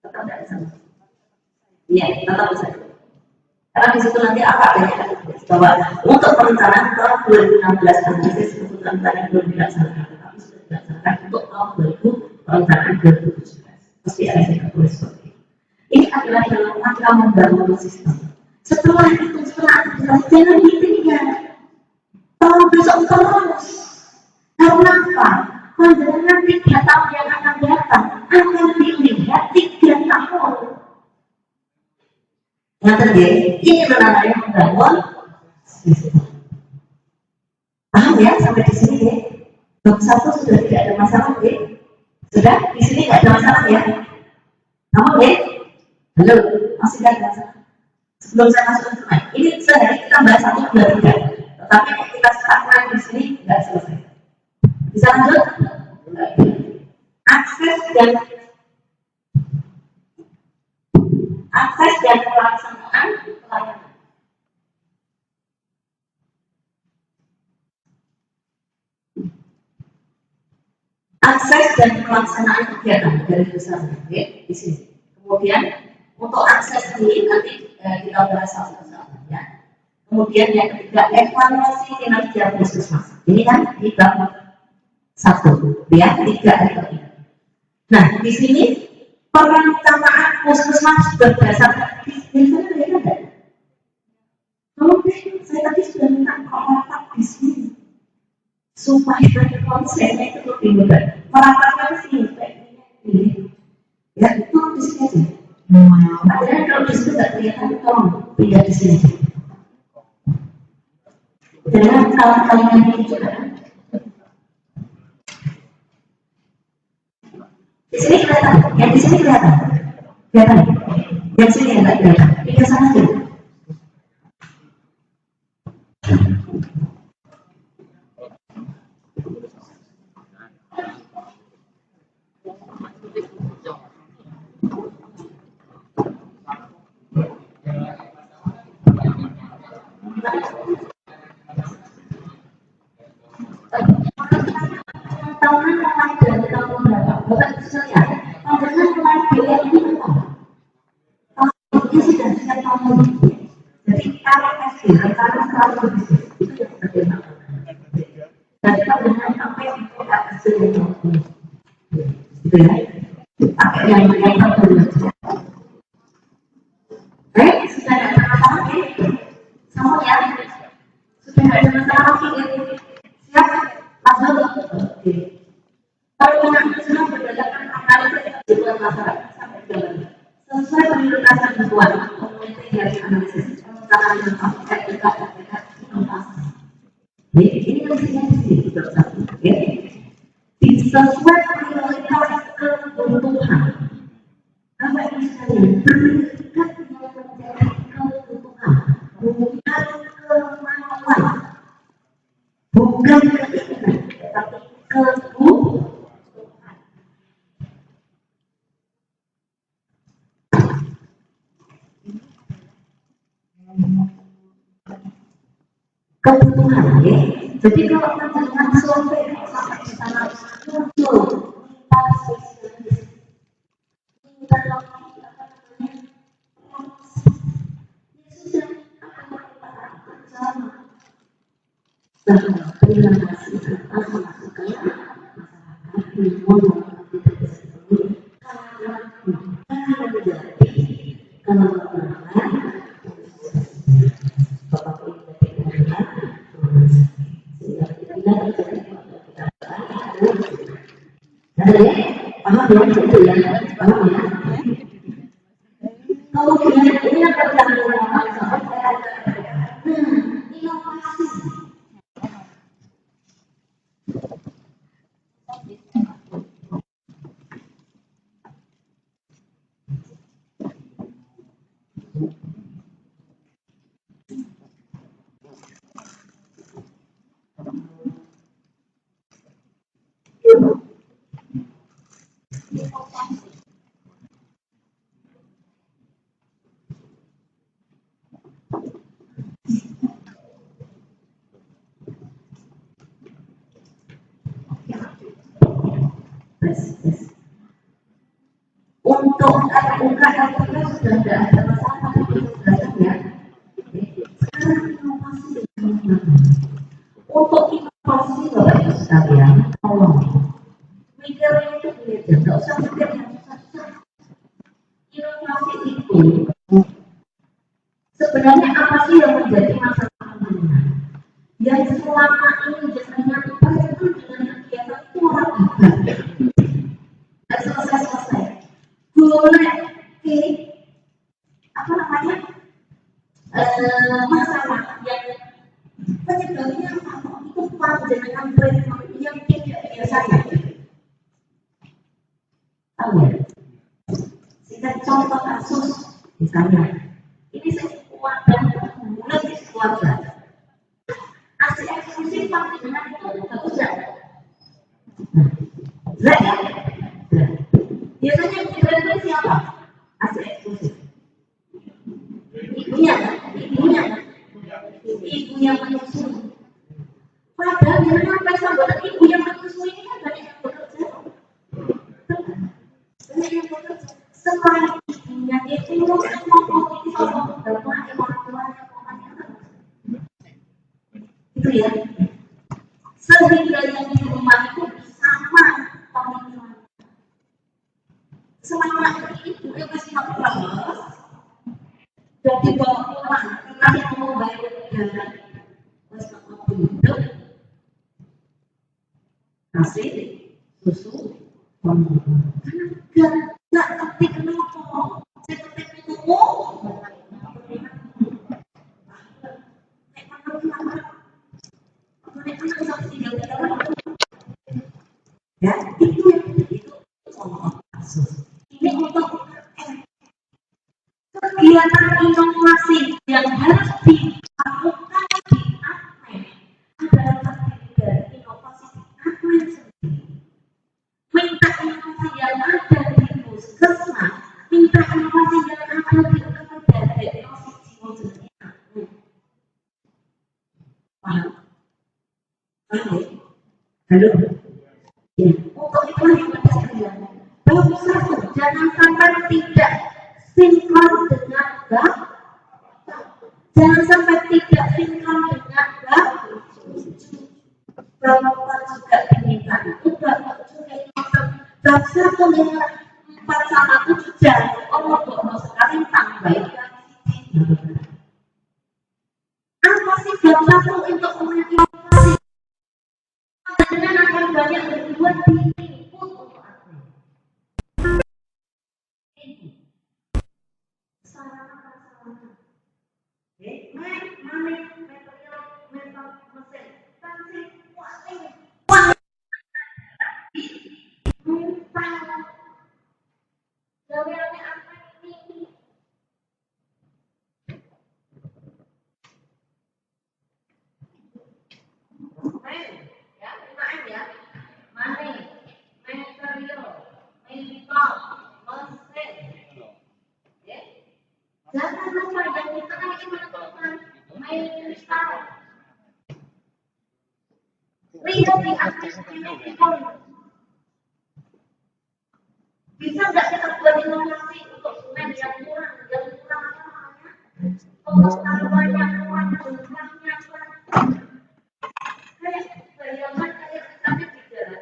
Tetap tidak bisa. Iya, tetap bisa. Karena di situ nanti apa adanya bahwa untuk perencanaan tahun 2016 analisis kebutuhan tadi belum dilaksanakan, tapi sudah dilaksanakan untuk tahun 2000 perencanaan 2017. Pasti ada yang tulis seperti itu. Ini adalah dalam rangka membangun sistem. Setelah itu, setelah aktivitas jangan ditinggal. Tahun besok terus. Karena apa? Pandangan 3 tahun yang akan datang akan dilihat 3 tahun. Ngerti ya? Ini namanya membangun sistem. Paham ya sampai di sini ya? Bab 1 sudah tidak ada masalah ya? Sudah di sini tidak ada masalah ya? Kamu ya? Halo, masih tidak ada masalah? Sebelum saya masuk ke slide, ini sehari kita bahas 1, 2, 3. Tetapi kita stagnan di sini tidak selesai. Bisa lanjut? Akses dan pelaksanaan pelayanan. Akses dan pelaksanaan kegiatan dari besar di sini. Kemudian untuk akses ini nanti kita bahas satu-satu ya. Kemudian yang ketiga evaluasi kinerja puskesmas. Ini kan di bab 1 ya, 3 itu. Nah di sini perencanaan puskesmas berdasarkan bisnis itu ada. Kalau saya tadi sudah minta merapat di sini supaya konsepnya itu lebih mudah. Merapatnya sih ini ya itu di sini aja. Padahal kalau di sini nggak kelihatan, tolong pindah di sini. Dengan kalian ini juga. Di sini kelihatan, yang di sini kelihatan, yang sini yang nggak kelihatan. Pindah sana dulu. Tahunan mulai dari tahun berapa? Bapak bisa lihat, tahunan mulai biaya ini berapa? Tahun ini sudah setiap tahun. Jadi kalau SD, rencana selalu berbisnis, itu yang terkenal. Jadi tahunan sampai itu hasil yang tahun gitu ya. Pakai yang tahun ini. Baik, sudah ada masalah ya? Sama ya? Sudah ada masalah lagi? Siap? Lanjut. Oke. Kalau mengajukan berdasarkan analisis kebutuhan masyarakat sampai jalan sesuai prioritas kebutuhan komunitas dari analisis perencanaan yang sampai dekat inovasi. Ini mestinya di sini bersatu, ya. Sesuai prioritas kebutuhan. Apa ini sekalian? Berikat yang menjadi kebutuhan, bukan kemauan, bukan keinginan, tapi kebutuhan. Kebutuhan ya. Jadi kalau dengan survei sampai di sana muncul minta sosialis, minta lagi apa namanya promosi, ya sudah akan kita bersama. Terima kasih atas masukan masyarakat yang mau kita tersebut karena menjadi kalau paham ya itu ya, paham ya. Kalau kita ini akan inovasi. Untuk untuk UKM kita sudah tidak ada masalah ya. Sekarang inovasi untuk inovasi Bapak Ibu sekalian, tolong mikirnya itu belajar, tidak usah mikir yang susah-susah. Inovasi itu sebenarnya apa sih yang menjadi masalah pembangunan? Yang selama ini biasanya itu dengan kegiatan itu orang ibadah. Dan selesai-selesai. Golek apa namanya masalah yang penyebabnya apa itu panjenengan treatment yang tidak biasanya. Tahu ya? Kita contoh kasus misalnya ini sesuatu dan mulai sesuatu asli eksklusif panjenengan itu bagus ya? Zat ya? Biasanya yang diberikan siapa? Asli eksklusif. Ibunya menyusui. Padahal jangan pesta buat ibu yang menyusui ini kan banyak yang bekerja. Banyak yang bekerja. Selain ibunya itu semua posisi sosok bapak, orang tuanya, itu ya. Sehingga yang di rumah itu sama pemikiran. Selama ini ibu yang masih lepas dan dibawa pulang karena yang mau bayar jalan hidup kasih susu karena nggak ketik kenapa saya ketik itu ya itu contoh kasus ini untuk kegiatan inovasi yang harus dilakukan di APMEN adalah terdiri dari inovasi di APMEN sendiri. Minta inovasi yang ada di puskesmas, minta inovasi yang ada di kementerian diagnosis jiwa APMEN. Paham? Paham? Halo? Ya, untuk itu yang kita sekalian. Bahwa satu, jangan sampai tidak sinkron dengan gak, jangan sampai tidak sinkron dengan gak. Bapak juga diminta itu bapak juga bab 1 4 sama 7 jam Allah bono sekali tambahin apa sih bab 1 untuk komunikasi dengan akan banyak berbuat di input untuk aku jangan lupa yang kita lagi menentukan main sekarang. Lihat di aplikasi bisa nggak kita buat inovasi untuk semen yang kurang apa namanya? Pengetahuannya kurang, jumlahnya kurang. Kayak bayangan kayak kita di jalan.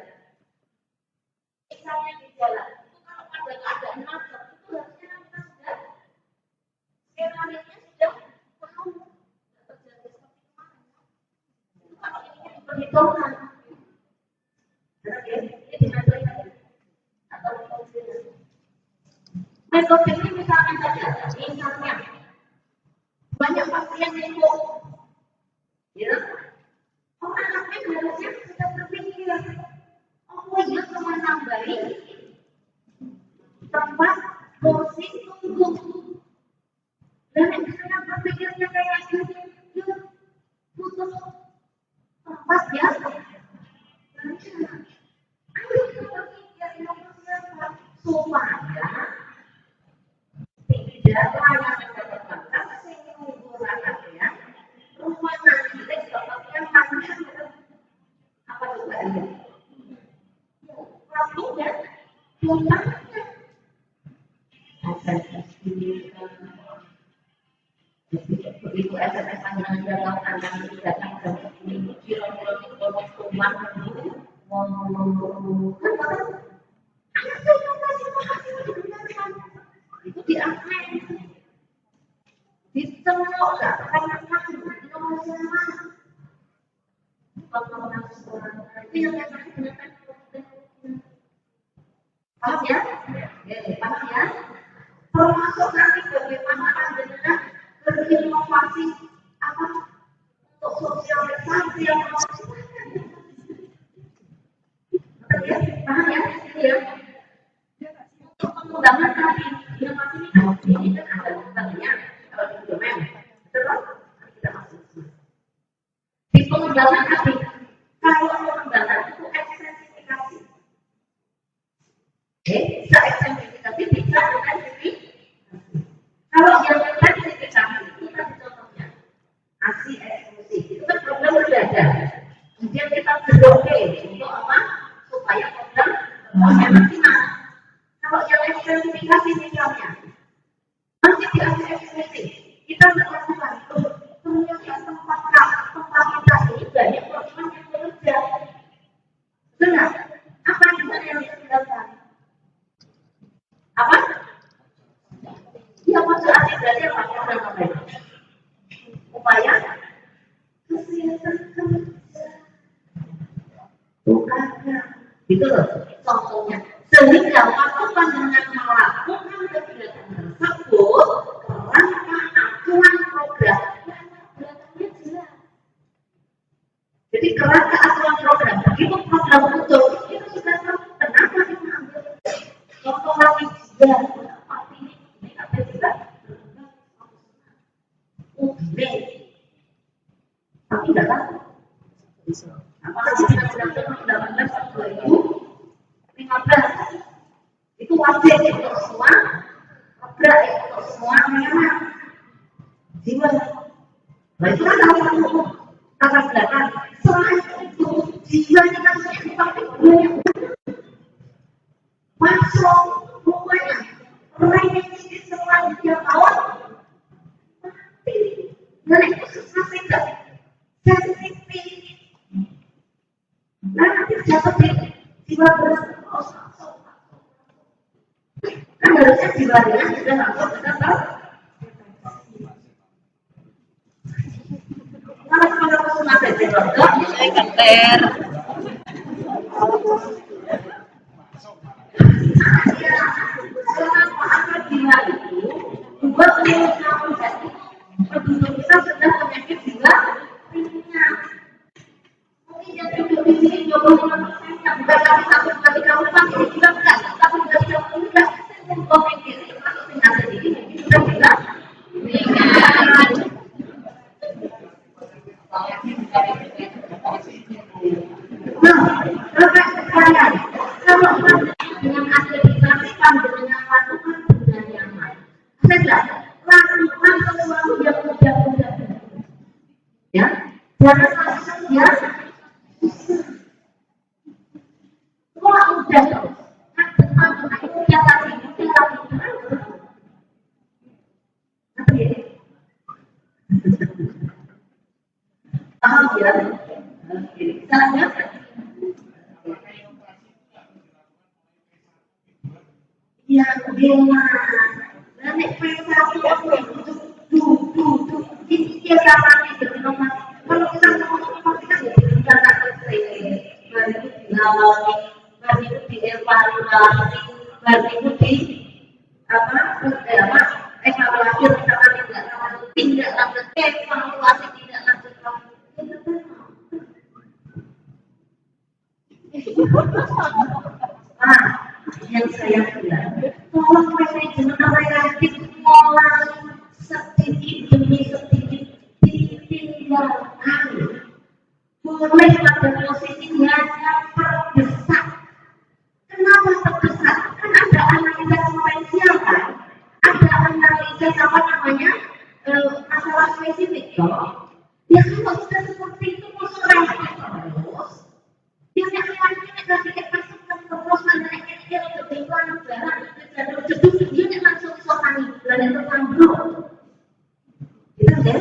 Misalnya di jalan, itu kalau ada keadaan macet, itu harusnya kita sudah skenario-nya sudah tahu terjadi seperti mana. Itu kalau ini diperhitungkan. Ini dimensinya atau dimensinya. Metode ini misalnya saja, misalnya banyak pasien itu, ya, anaknya harusnya kita berpikir, oh iya cuma nambahin tempat kursi tunggu. Dan misalnya berpikirnya kayak gini, yuk butuh tempat ya. Ayo kita berpikir inovasi apa supaya tidak layanan terbatas sehingga menggunakan ya rumah sakit seperti yang panjang apa juga ini waktunya bulannya begitu SMS yang datang anak datang dan kira-kira teman itu diangkat ditengok gak karena itu yang paham ya? Paham ya? Termasuk nanti bagaimana adalah berinovasi apa untuk sosialisasi yang ya, paham ya? Ya. Untuk pengembangan tadi inovasi ini kan ada misalnya kalau di domain, terus kita masuk di pengembangan tadi. Kalau pengembangan itu ekstensifikasi. Bisa ekstensifikasi, bisa ekstensifikasi. Kalau yang ekstensifikasi itu kan contohnya ASI eksklusif, itu kan program berbeda. Kemudian kita berdoa untuk apa? Supaya program maksimal. Kalau yang ekstensifikasi misalnya masih di ASI eksklusif, kita melakukan ternyata tempat kita ini banyak program yang bekerja. Benar? Apa yang dilakukan? Apa? Ya maksud asik berarti apa? Program apa itu? Upaya kesehatan kerja. Bukannya. Gitu loh contohnya. Sehingga waktu panjenengan melakukan kegiatan tersebut, kerangka aturan program belakangnya jelas. Jadi kerangka aturan program, begitu program muncul, itu sudah tahu kenapa kita ambil contoh lagi juga. Ini apa juga? Tapi tidak tahu. Apalagi dengan undang-undang 2015 itu wajib untuk semua program untuk semua memang jiwa. Nah itu kan salah satu kata belakang. Selain itu jiwa kita sudah dipakai banyak masuk pokoknya remisi setelah 3 tahun mati. Dan itu susah tidak sensitif. Nah nanti jatuh di jiwa berat. Kan harusnya jiwanya sudah langsung kita tahu. Kalau semua belajar rotok, saya keter. Selama akal jiwa itu, buat kamu jadi penduduk kita sudah penyakit jiwa ringan. Mungkin yang duduk di sini 25% yang bukan kami takut bagi kamu pakai juga enggak, takut bagi kamu enggak. Pemikir itu masuk penyakit ini mungkin sudah bilang ringan. Nah, rekan sekalian, kalau dengan aktivitas dengan lakukan dengan nyaman, saya lakukan sesuatu yang mudah-mudah, ya, jangan langsung ya, semua mudah terus. Ya tadi kita paham ya? Misalnya yang gimana? Naik pesa ini dia ramai bernomor. Kalau kita ngomong kita jadi anak kecil, baru itu dilawan, baru itu dievaluasi, baru itu di evaluasi tidak lanjut evaluasi tidak lanjut. Yang saya bilang, tolong manajemen relatif mulai sedikit demi sedikit ditinggalkan. Boleh pada posisinya terdesak. Kenapa terdesak? Kan ada analisa potensial kan? Ada analisa apa namanya masalah spesifik toh. Ya kalau sudah seperti itu musuh relatif terus. Yang lagi terus mengenai untuk lingkungan negara dan jeduk dia langsung sebenarnya tentang blok. Itu deh,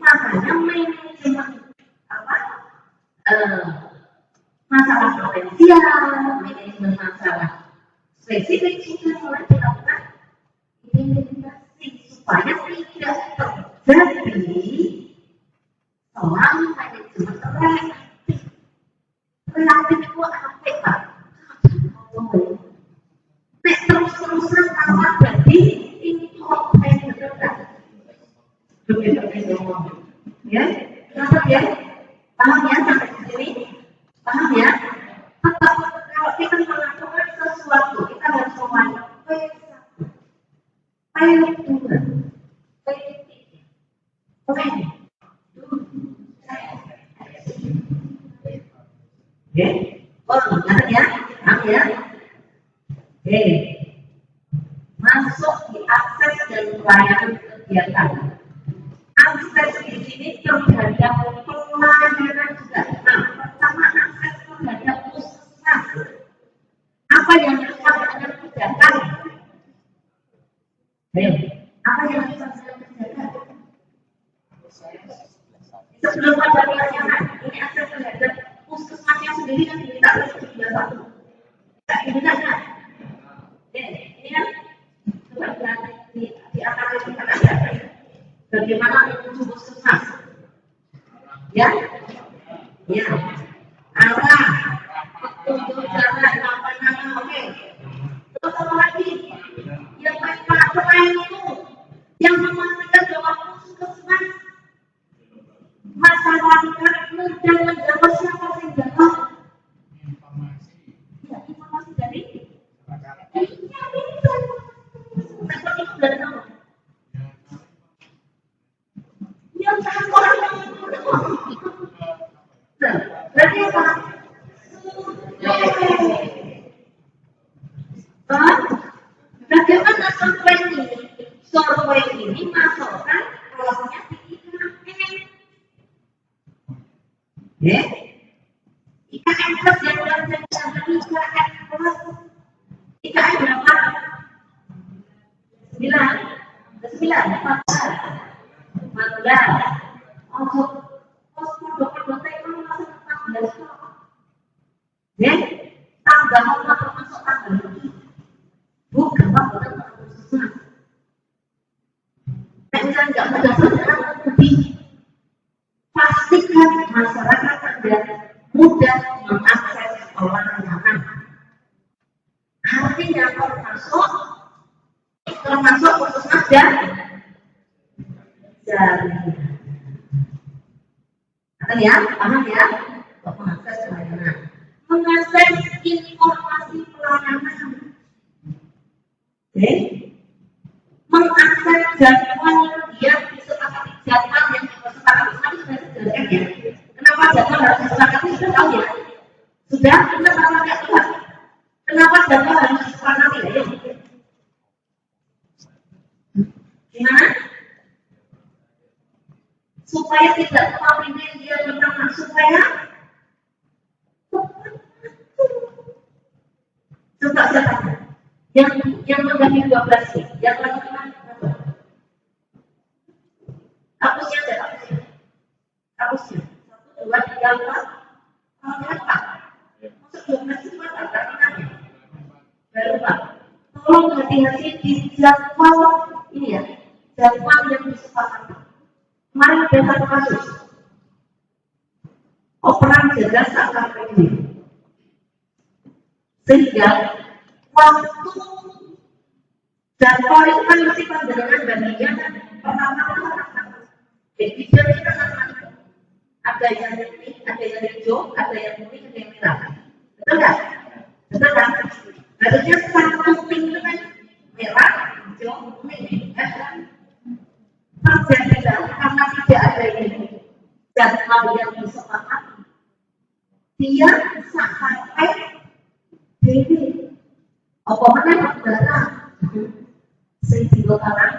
makanya manajemen apa masalah potensial, manajemen masalah spesifik sudah mulai dilakukan identifikasi supaya tidak terjadi seorang manajemen reaktif. Reaktif itu apa Pak? Terus-terusan sama berarti incompatible kan? Ya, kenapa ya? Paham ya sampai di sini? Paham ya? Tetap kalau kita melakukan sesuatu kita harus memahami P1, P2, P3, P4. Oke, oh ingat ya, paham ya? Oke, masuk di akses dan pelayanan kegiatan. Akses di sini terhadap pelayanan juga. Nah, pertama akses terhadap puskesmas. Apa yang harus kalian kerjakan? Ayo, apa yang harus kalian kerjakan? Sebelum ada pelayanan, ini akses terhadap puskesmasnya sendiri yang diminta oleh 71. Tidak digunakan. Ini kan coba di akar itu kan ada bagaimana menuju puskesmas, ya, ya, arah, petunjuk jalan, nama, oke. Terus apa lagi? Yang lain itu, yang memastikan bahwa puskesmas masyarakat mudah menjawab siapa yang jawab. Ya, informasi dari yang orang berarti apa? Bagaimana survei ini masukkan kelasnya di IKN? Ya, IKN plus yang belajar IKN plus. IKN berapa? 9, 14. Oh, pos-pos itu masuk 14 kok. Ya, tanggal termasuk tanggal ini. Bukan bukan khususnya. Misalnya nggak berdasarkan lebih pastikan masyarakat Anda mudah mengakses pelayanan. Artinya termasuk puskesmas dan jaringan. Ya, paham ya? Untuk mengakses pelayanan, mengakses informasi pelayanan, mengakses jadwal yang disepakati, jadwal yang disepakati tadi sudah dijelaskan ya. Kenapa jadwal harus disepakati sudah tahu ya? Sudah, kita sama lihat juga. Kenapa jadwal harus disepakati? Ayo. Gimana? Supaya tidak terlalu dia pertama supaya coba siapa yang membagi 12 sih, yang lagi kemana? Hapusnya ada hapusnya 1, 2, 3, 4 kalau tidak 4 masuk 12 itu apa artinya? Baru Pak, tolong hati-hati di jadwal ini ya, jadwal yang disepakati. Kemarin ada satu kasus operan jaga saat ini, sehingga waktu jadwal itu kan mesti pandangan bagian pertama jadi kita ada yang putih, ada yang hijau, ada yang kuning, ada yang merah, betul nggak? Betul kan? Harusnya satu pink itu kan merah, hijau, kuning, terjadi karena tidak ada ini jadwal yang disepakati, dia sampai jadi apa mana data sing dilakukan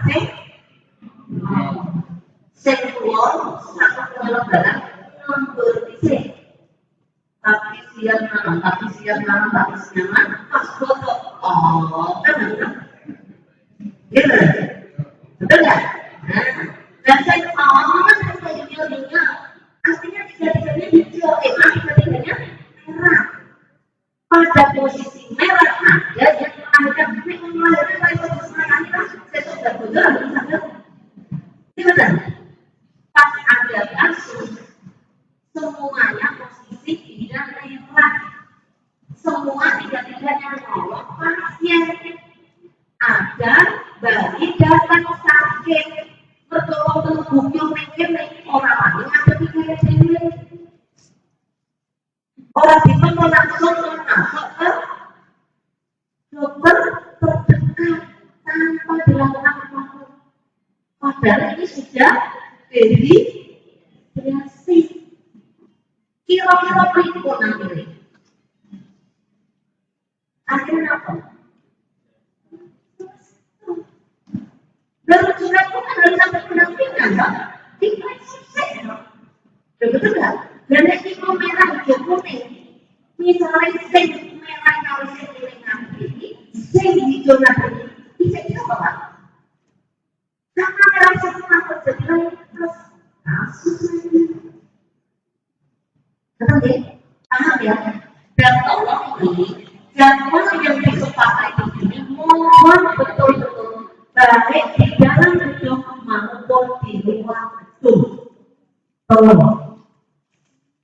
sing keluar satu barang nomor DC tapi siang malam pas foto kan gitu bagi datang sakit bertolong terbukti mikir orang lain ada pikirnya sendiri orang itu langsung masuk ke dokter terdekat tanpa dilakukan apapun padahal ini sudah verifikasi kira-kira berikut nanti akhirnya apa? Dan juga pun harus sampai pendampingan, Pak. Tidak sukses, Pak. Betul tak? Dan itu merah hijau kuning. Misalnya sing merah kalau sing kuning nanti, sing hijau nanti, bisa kita apa? Karena merah semua terjadi terus kasus lagi. Betul ya? Paham ya? Dan tolong ini, jadwal yang disepakati ini mohon betul-betul baik di dalam gedung maupun di luar gedung. Tolong.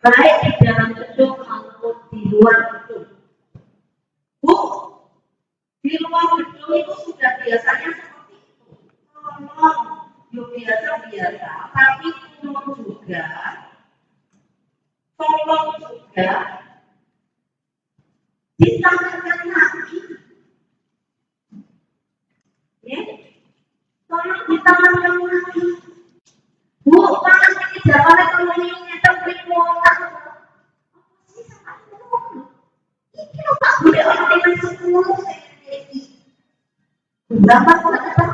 Baik di dalam gedung maupun di luar gedung. Bu, di luar gedung itu sudah biasanya seperti itu. Tolong, yuk biasa-biasa, tapi tolong juga ditambahkan lagi. Ya, tolong ditambahkan lagi. Bu, panas ini jawaban ekonominya terpilih orang. Ini loh Pak, boleh orang dengan 10 cm. Berapa kata?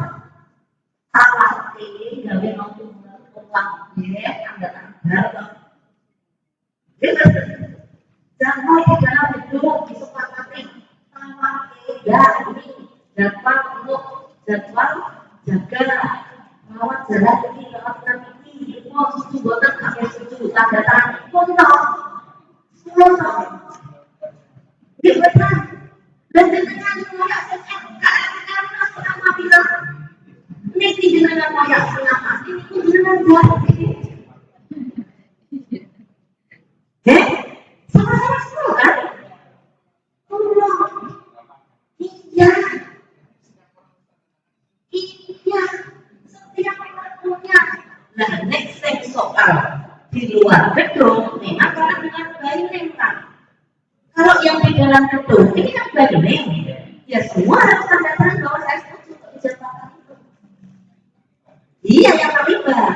Salah ini gawe mampu uang ya, tanda-tanda. Jangan di dalam gedung disepakati sama ya ini jadwal untuk jadwal jaga rawat jalan ini rawat ini mau susu boten pakai susu tanda tangan foto di betul dan dengan moyak karena selama bilang ini dengan moyak selama ini dengan buat sama-sama semua kan? Iya, setiap orang punya. Nah, next soal di luar gedung, memang karena dengan bayi kan. Kalau yang di dalam gedung, ini kan bayi ya semua harus tanda tangan bahwa saya setuju untuk dijadwalkan itu. Iya, yang terlibat.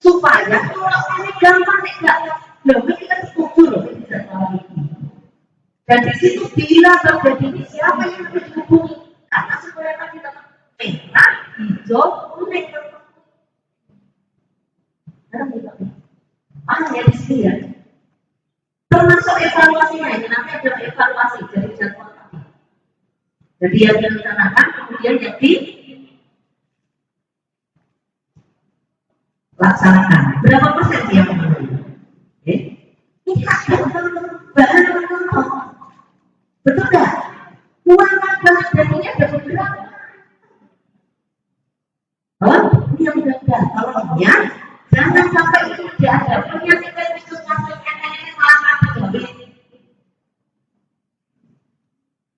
Supaya kalau ini gampang, tidak lebih kita setuju loh dijadwalkan ini. Dan di situ bila terjadi siapa yang harus dihubungi karena supaya tadi tetap merah, hijau, kuning ya di sini ya. Termasuk evaluasinya ini nanti ada evaluasi dari jadwal tadi. Jadi yang direncanakan kemudian yang dilaksanakan. Berapa persen dia memenuhi? Ini ada bahan pokok. Betul nggak? Uang bahan dagingnya ada beberapa. Ini yang benar. Kalau ya, jangan sampai itu tidak ada penyakit khusus masuk ini malah mati jadi.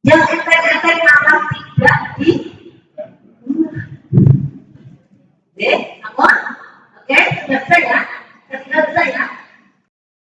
Yang enten malah tidak di.